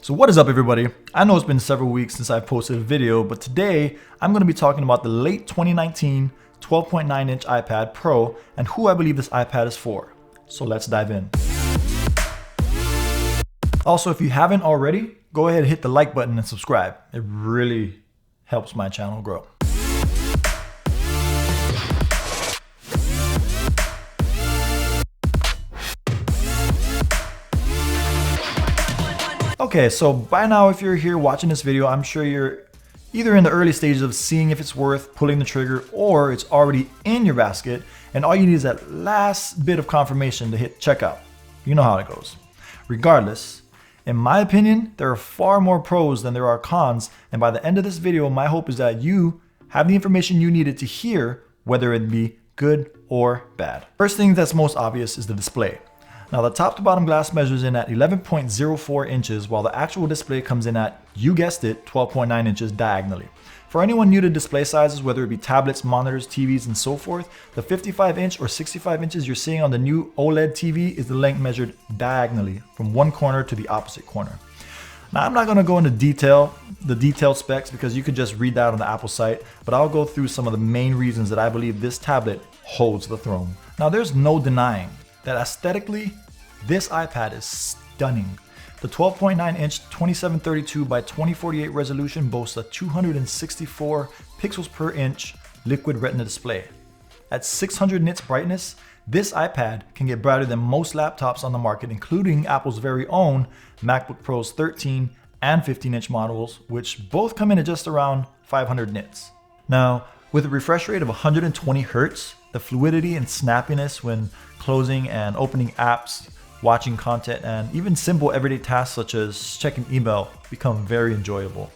So what is up, everybody? I know it's been several weeks since I've posted a video, but today I'm going to be talking about the late 2019 12.9-inch iPad Pro and who I believe this iPad is for. So let's dive in. Also, if you haven't already, go ahead and hit the like button and subscribe. It really helps my channel grow. Okay, so by now, if you're here watching this video, I'm sure you're either in the early stages of seeing if it's worth pulling the trigger, or it's already in your basket and all you need is that last bit of confirmation to hit checkout. You know how it goes. Regardless, in my opinion, there are far more pros than there are cons, and by the end of this video, my hope is that you have the information you needed to hear whether it be good or bad. First thing that's most obvious is the display. Now, the top to bottom glass measures in at 11.04 inches, while the actual display comes in at, you guessed it, 12.9 inches diagonally. For anyone new to display sizes, whether it be tablets, monitors, TVs, and so forth, the 55-inch or 65 inches you're seeing on the new OLED TV is the length measured diagonally from one corner to the opposite corner. Now, I'm not going to go into the detailed specs, because you could just read that on the Apple site, but I'll go through some of the main reasons that I believe this tablet holds the throne. Now, there's no denying that aesthetically, this iPad is stunning. The 12.9-inch 2732 by 2048 resolution boasts a 264 pixels per inch liquid retina display. At 600 nits brightness, this iPad can get brighter than most laptops on the market, including Apple's very own MacBook Pro's 13 and 15-inch models, which both come in at just around 500 nits. Now, with a refresh rate of 120 Hz, the fluidity and snappiness when closing and opening apps, watching content, and even simple everyday tasks such as checking email become very enjoyable.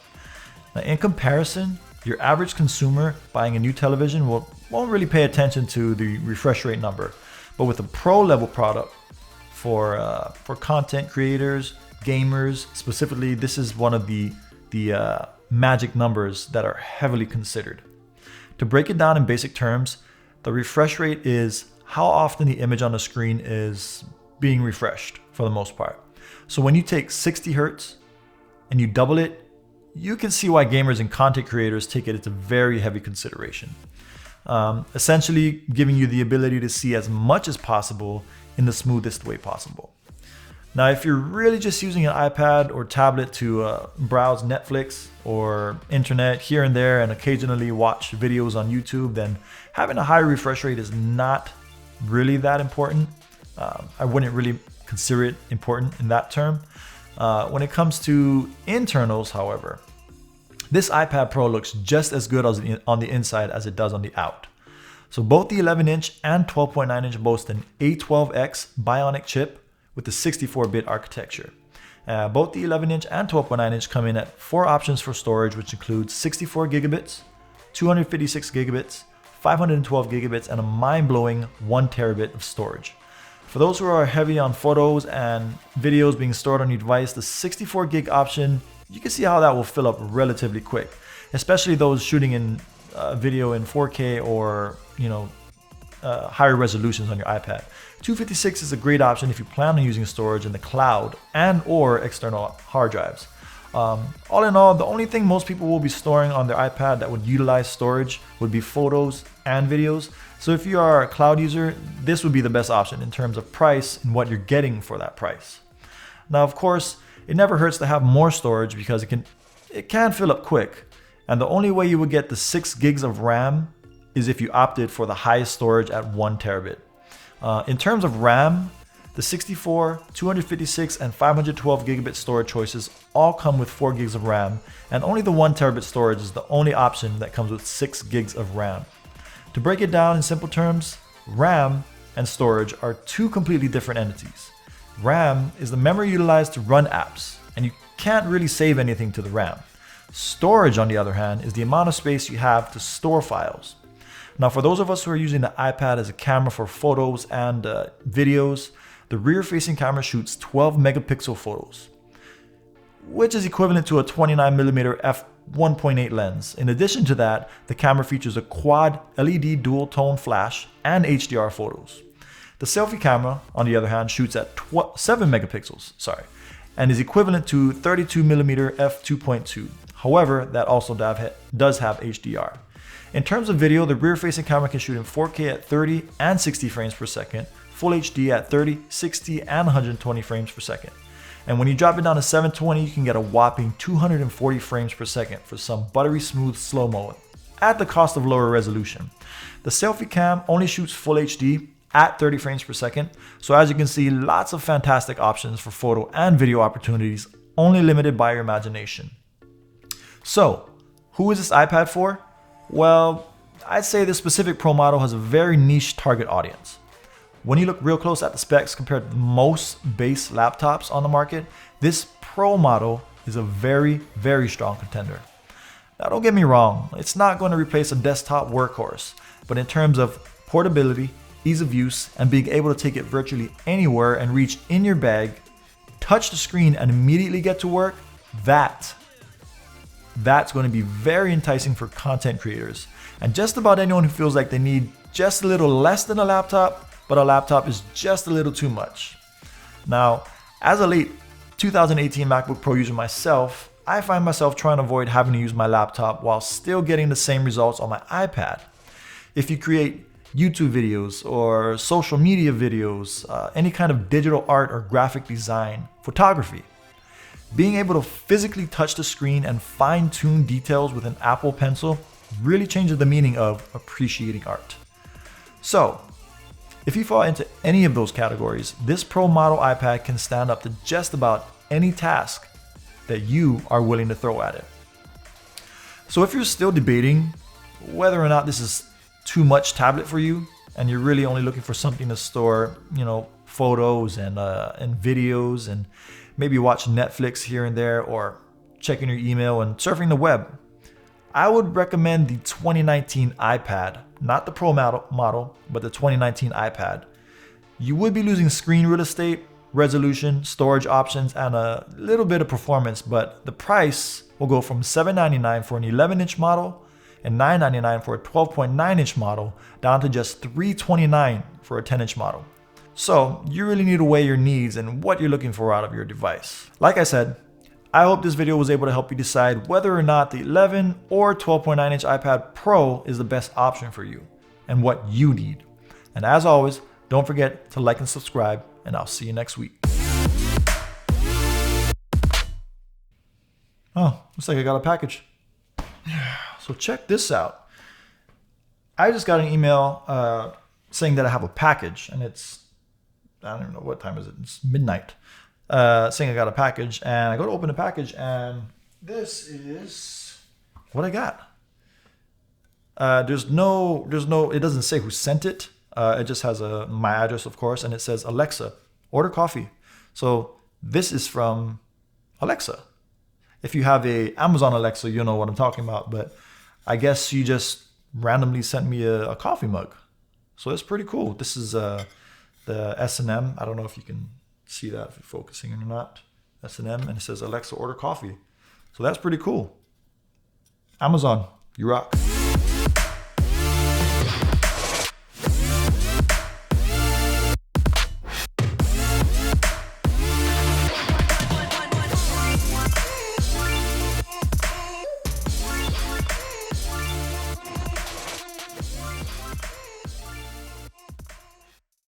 Now, in comparison, your average consumer buying a new television won't really pay attention to the refresh rate number. But with a pro level product for content creators, gamers, specifically, this is one of the magic numbers that are heavily considered. To break it down in basic terms, the refresh rate is how often the image on the screen is being refreshed for the most part. So when you take 60 Hz and you double it, you can see why gamers and content creators take it into very heavy consideration. Essentially giving you the ability to see as much as possible in the smoothest way possible. Now, if you're really just using an iPad or tablet to browse Netflix or internet here and there and occasionally watch videos on YouTube, then having a high refresh rate is not really that important. I wouldn't really consider it important in that term. When it comes to internals, however, this iPad Pro looks just as good on the inside as it does on the out. So both the 11-inch and 12.9-inch boast an A12X Bionic chip with a 64-bit architecture. Both the 11-inch and 12.9-inch come in at 4 options for storage, which includes 64 gigabits, 256 gigabits, 512 gigabits, and a mind-blowing 1 terabit of storage. For those who are heavy on photos and videos being stored on your device, the 64 gig option, you can see how that will fill up relatively quick, especially those shooting in video in 4K or higher resolutions on your iPad. 256 is a great option if you plan on using storage in the cloud and or external hard drives. All in all, the only thing most people will be storing on their iPad that would utilize storage would be photos and videos. So if you are a cloud user, this would be the best option in terms of price and what you're getting for that price. Now, of course, it never hurts to have more storage because it can fill up quick. And the only way you would get the 6 gigs of RAM is if you opted for the highest storage at 1 terabit. In terms of RAM, the 64, 256, and 512 gigabit storage choices all come with 4 gigs of RAM, and only the 1 terabit storage is the only option that comes with 6 gigs of RAM. To break it down in simple terms, RAM and storage are two completely different entities. RAM is the memory utilized to run apps, and you can't really save anything to the RAM. Storage, on the other hand, is the amount of space you have to store files. Now, for those of us who are using the iPad as a camera for photos and videos, the rear-facing camera shoots 12 megapixel photos, which is equivalent to a 29mm f1.8 lens. In addition to that, the camera features a quad LED dual tone flash and HDR photos. The selfie camera, on the other hand, shoots at 7 megapixels, and is equivalent to 32mm f2.2. However, that also does have HDR. In terms of video, the rear-facing camera can shoot in 4K at 30 and 60 frames per second, Full HD at 30, 60, and 120 frames per second. And when you drop it down to 720, you can get a whopping 240 frames per second for some buttery smooth slow-mo at the cost of lower resolution. The selfie cam only shoots Full HD at 30 frames per second, so as you can see, lots of fantastic options for photo and video opportunities, only limited by your imagination. So, who is this iPad for? Well, I'd say this specific Pro model has a very niche target audience. When you look real close at the specs compared to most base laptops on the market, this Pro model is a very, very strong contender. Now don't get me wrong, it's not going to replace a desktop workhorse, but in terms of portability, ease of use, and being able to take it virtually anywhere and reach in your bag, touch the screen and immediately get to work, that's going to be very enticing for content creators and just about anyone who feels like they need just a little less than a laptop, but a laptop is just a little too much. Now, as a late 2018 MacBook Pro user myself, I find myself trying to avoid having to use my laptop while still getting the same results on my iPad. If you create YouTube videos or social media videos, any kind of digital art or graphic design, photography, being able to physically touch the screen and fine-tune details with an Apple Pencil really changes the meaning of appreciating art. So, if you fall into any of those categories, this Pro model iPad can stand up to just about any task that you are willing to throw at it. So if you're still debating whether or not this is too much tablet for you, and you're really only looking for something to store, photos and videos, and maybe watch Netflix here and there, or checking your email and surfing the web, I would recommend the 2019 iPad, not the Pro model, but the 2019 iPad. You would be losing screen real estate, resolution, storage options, and a little bit of performance, but the price will go from $799 for an 11-inch model and $999 for a 12.9-inch model down to just $329 for a 10-inch model. So you really need to weigh your needs and what you're looking for out of your device. Like I said, I hope this video was able to help you decide whether or not the 11 or 12.9-inch iPad Pro is the best option for you and what you need. And as always, don't forget to like and subscribe, and I'll see you next week. Oh, looks like I got a package. So check this out. I just got an email saying that I have a package, and it's, I don't even know what time is it. It's midnight. Saying I got a package, and I go to open the package, and this is what I got. There's no, it doesn't say who sent it. It just has my address, of course, and it says, Alexa, order coffee. So this is from Alexa. If you have a Amazon Alexa, you'll know what I'm talking about, but I guess she just randomly sent me a coffee mug. So it's pretty cool. This is the S&M. I don't know if you can see that, if you're focusing or not. S&M, and it says, Alexa, order coffee. So that's pretty cool. Amazon, you rock.